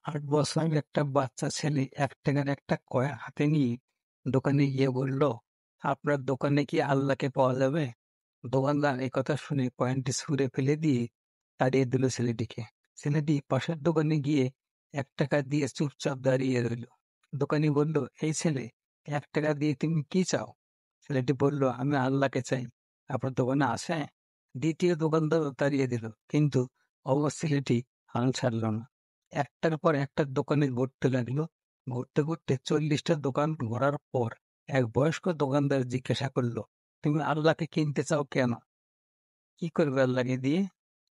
8 বছরের একটা বাচ্চা ছেলে 1 টাকার একটা কয়েন হাতে নিয়ে দোকানে গিয়ে বলল, আপনার দোকানে কি আল্লাহকে পাওয়া যাবে? দোকানদার এই কথা শুনে কয়েনটি ছুঁড়ে ফেলে দিয়ে তাড়িয়ে দিল ছেলেটিকে। ছেলেটি পাশের দোকানে গিয়ে 1 টাকা দিয়ে চুপচাপ দাঁড়িয়ে রইল। দোকানি বলল, এই ছেলে, 1 টাকা দিয়ে তুমি কি চাও? ছেলেটি বলল, আমি আল্লাহকে চাই। আপনার দোকানে আছে? দ্বিতীয় দোকানদার তাড়িয়ে দিল, কিন্তু অবশ্য ছেলেটি হাল ছাড়ল না। একটার পর একটা দোকানে ঘুরতে লাগলো। ঘুরতে ঘুরতে 40টা দোকান ঘোরার পর এক বয়স্ক দোকানদার জিজ্ঞাসা করলো, তুমি আল্লাহকে কিনতে চাও কেন? কি করবে আল্লাহকে দিয়ে?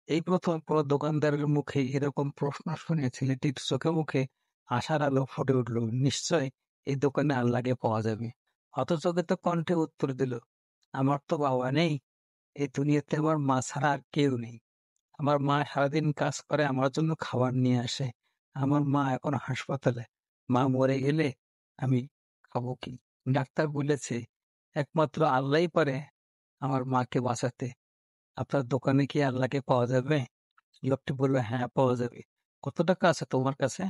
এই প্রথম কোনো দোকানদারের মুখে এরকম প্রশ্ন শুনে ছেলেটির চোখে মুখে আশার আলো ফুটে উঠল। নিশ্চয় এই দোকানে আল্লাহকে পাওয়া যাবে। হতচকিত কণ্ঠে উত্তর দিল, আমার তো বাবা নেই, এই দুনিয়াতে আমার মা ছাড়া আর কেউ নেই। আমার মা সারাদিন কাজ করে আমার জন্য খাবার নিয়ে আসে। আমার মা এখন হাসপাতালে। মা মরে গেলে আমি খাবো কি? ডাক্তার বলেছে একমাত্র আল্লাহই পারে আমার মাকে বাঁচাতে। আপনার দোকানে কি আল্লাহকে পাওয়া যাবে? লোকটি বলল, হ্যাঁ, পাওয়া যাবে। কত টাকা আছে তোমার কাছে?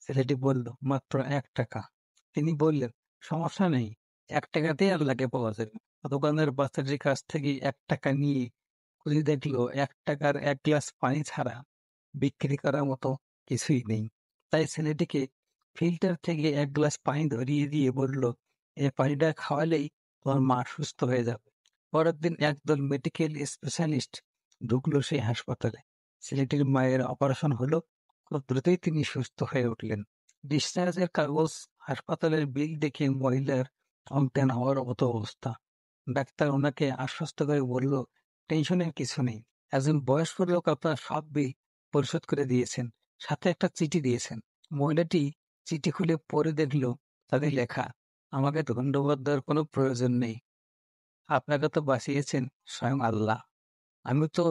ছেলেটি বলল, মাত্র 1 টাকা। তিনি বললেন, সমস্যা নেই, 1 টাকাতেই আল্লাহকে পাওয়া যাবে। দোকানের বাচ্চাটির কাছ থেকে 1 টাকা নিয়ে খুঁজে দেখলো 1 টাকার 1 গ্লাস পানি ছাড়া বিক্রি করার মতো কিছুই নেই। তাই ছেলেটিকে ফিল্টার থেকে 1 গ্লাস পানি ধরিয়ে দিয়ে বলল, এই পানিটা খাওয়ালেই তোমার মা সুস্থ হয়ে যাবে। পরের দিন একদল মেডিকেল স্পেশালিস্ট ঢুকলো সেই হাসপাতালে। ছেলেটির মায়ের অপারেশন হলো। খুব দ্রুতই তিনি সুস্থ হয়ে উঠলেন। ডিসচার্জের কাগজ, হাসপাতালের বিল দেখে মহিলার অজ্ঞান হওয়ার মতো অবস্থা। ডাক্তার ওনাকে আশ্বস্ত করে বলল, টেনশনের কিছু নেই। একজন বয়স্ক লোক আপনার সব বিল পরিশোধ করে দিয়েছেন, সাথে একটা চিঠি দিয়েছেন। মহিলাটি চিঠি খুলে পড়ে দেখলো তাদের লেখা, আমাকে ধন্যবাদ দেওয়ার কোনো প্রয়োজন নেই। আপনাকে তো বাঁচিয়েছেন স্বয়ং আল্লাহ। আমি তো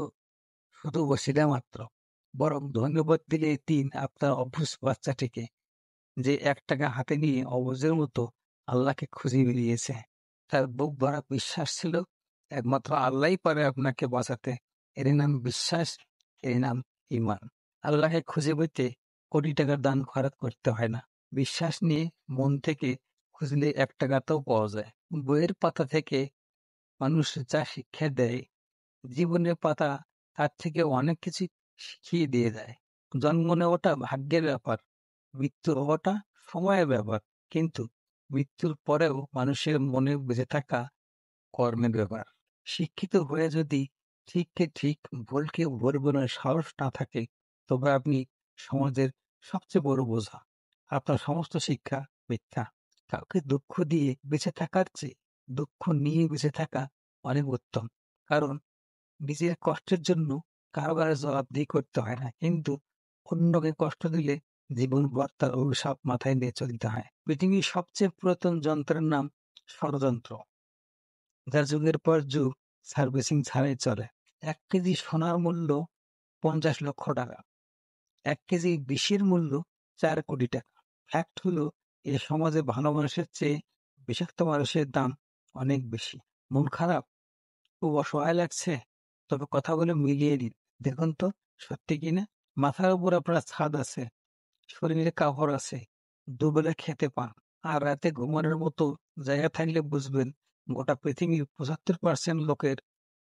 শুধু বসিলা মাত্র। বরং ধন্যবাদ দিলে দিন আপনার অবুঝ বাচ্চাটিকে, যে 1 টাকা হাতে নিয়ে অবুঝের মতো আল্লাহকে খুঁজে বেরিয়েছে। তার বুক ভরা বিশ্বাস ছিল একমাত্র আল্লাহই পারে আপনাকে বাঁচাতে। এর নাম বিশ্বাস, এর নাম ঈমান। আল্লাহকে খুঁজে পেতে কোটি টাকার দান খরচ করতে হয় না। বিশ্বাস নিয়ে মন থেকে খুঁজলে 1 টাকাতেও পাওয়া যায়। বইয়ের পাতা থেকে মানুষ যা শিক্ষা দেয়, জীবনের পাতা তার থেকে অনেক কিছু শিখিয়ে দিয়ে যায়। জন্ম নেওয়াটা ভাগ্যের ব্যাপার, মৃত্যু হওয়াটা সময়ের ব্যাপার, কিন্তু মৃত্যুর পরেও মানুষের মনে বেঁচে থাকা কর্মের ব্যাপার। শিক্ষিত হয়ে যদি ঠিককে ঠিক, ভুলকে ভুল বলার সাহস না থাকে, তবে আপনি সমাজের সবচেয়ে বড় বোঝা। আপনার সমস্ত শিক্ষা মিথ্যা। কাউকে দুঃখ দিয়ে বেঁচে থাকার চেয়ে দুঃখ নিয়ে বেঁচে থাকা অনেক উত্তম। কারণ নিজের কষ্টের জন্য কারো কাছে জবাবদিহি করতে হয় না, কিন্তু অন্যকে কষ্ট দিলে জীবনভর তার অভিশাপ মাথায় নিয়ে চলতে হয়। পৃথিবীর সবচেয়ে পুরাতন যন্ত্রের নাম ষড়যন্ত্র, যার যুগের পর যুগ সার্ভিসিং ছাড়াই চলে। 1 কেজি সোনার মূল্য 50 লক্ষ টাকা। 1 কেজি বিষের মূল্য 4 কোটি টাকা। ফ্যাক্ট হলো, এ সমাজে ভালো মানুষের চেয়ে বিষাক্ত মানুষের দাম অনেক বেশি। মন খারাপ, খুব অসহায় লাগছে, তবে কথা বলে মিলিয়ে নিন, দেখুন তো সত্যি কিনা। মাথার উপর আপনার ছাদ আছে, শরীরে কাপড় আছে, দুবেলা খেতে পান, আর রাতে ঘুমানোর মতো জায়গা থাকলে বুঝবেন গোটা পৃথিবীর 75% লোকের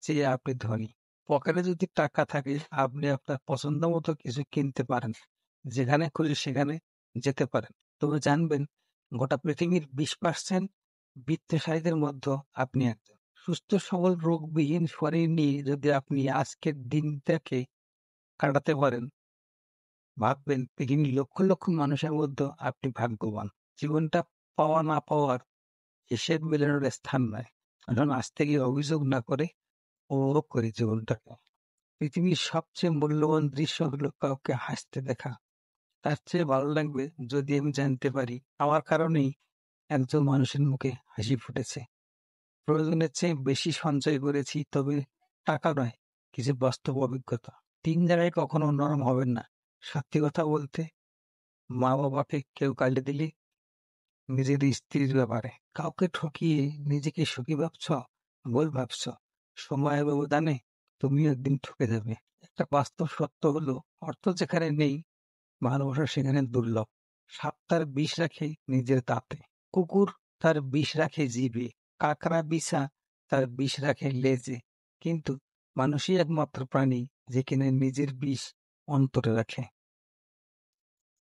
চেয়ে আপনি ধনী। পকেটে যদি টাকা থাকে, আপনি আপনার পছন্দ মতো কিছু কিনতে পারেন, যেখানে খুশি সেখানে যেতে পারেন। তবে জানবেন, গোটা পৃথিবীর 20% বিত্তশালীদের মধ্যে আপনি একজন। সুস্থ সবল রোগবিহীন শরীর নিয়ে যদি আপনি আজকের দিনটাকে কাটাতে পারেন, ভাববেন পৃথিবীর লক্ষ লক্ষ মানুষের মধ্যে আপনি ভাগ্যবান। জীবনটা পাওয়া না পাওয়ার হিসেব মেলানোর স্থান নয়। এখন আজ থেকে অভিযোগ না করে উপভোগ করি জীবনটাকে। পৃথিবীর সবচেয়ে মূল্যবান দৃশ্য হলো কাউকে হাসতে দেখা। তার চেয়ে ভালো লাগবে যদি আমি জানতে পারি আমার কারণেই একজন মানুষের মুখে হাসি ফুটেছে। প্রয়োজনের চেয়ে বেশি সঞ্চয় করেছি, তবে টাকা নয়, কিছু বাস্তব অভিজ্ঞতা। 3 জায়গায় কখনো নরম হবেন না। সত্যি কথা বলতে, মা বাবাকে কেউ গালি দিলে নিজের স্ত্রীর ব্যাপারে, কাউকে ঠকিয়ে নিজেকে সুখী ভাবছ, ভুল ভাবছ। সময়ের ব্যবধানে তুমিও একদিন ঠকে যাবে। একটা বাস্তব সত্য হলো, অর্থ যেখানে নেই ভালোবাসা সেখানে দুর্লভ। সাপ তার বিষ রাখে নিজের দাঁতে, কুকুর তার বিষ রাখে জিভে, কাকড়া বিছা তার বিষ রাখে লেজে, কিন্তু মানুষই একমাত্র প্রাণী যে কিনা নিজের বিষ অন্তরে রাখে।